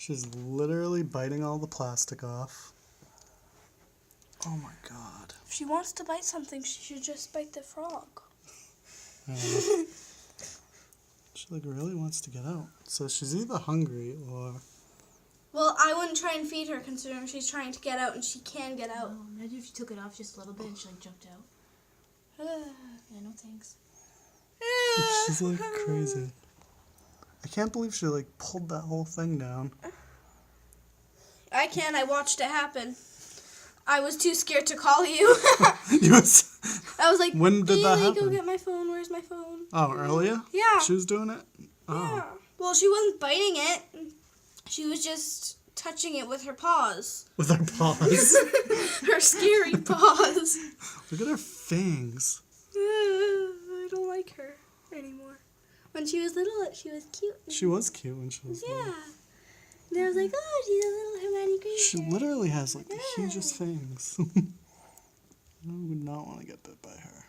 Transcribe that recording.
She's literally biting all the plastic off. Oh my god. If she wants to bite something, she should just bite the frog. She like really wants to get out. So she's either hungry or... Well, I wouldn't try and feed her considering she's trying to get out and she can get out. No, imagine if you took it off just a little bit and she like jumped out. Yeah, no thanks. She's like crazy. I can't believe she like pulled that whole thing down. I can. I watched it happen. I was too scared to call you. I was like, when did that happen? Go get my phone. Where's my phone? Oh, earlier? Yeah. She was doing it? Oh. Yeah. Well, she wasn't biting it. She was just touching it with her paws. With her paws? Her scary paws. Look at her fangs. I don't like her anymore. When she was little, she was cute. She was cute when she was little. Yeah. And I was like, oh, she's a little Hermione creature. She literally has like the hugest fangs. I would not want to get bit by her.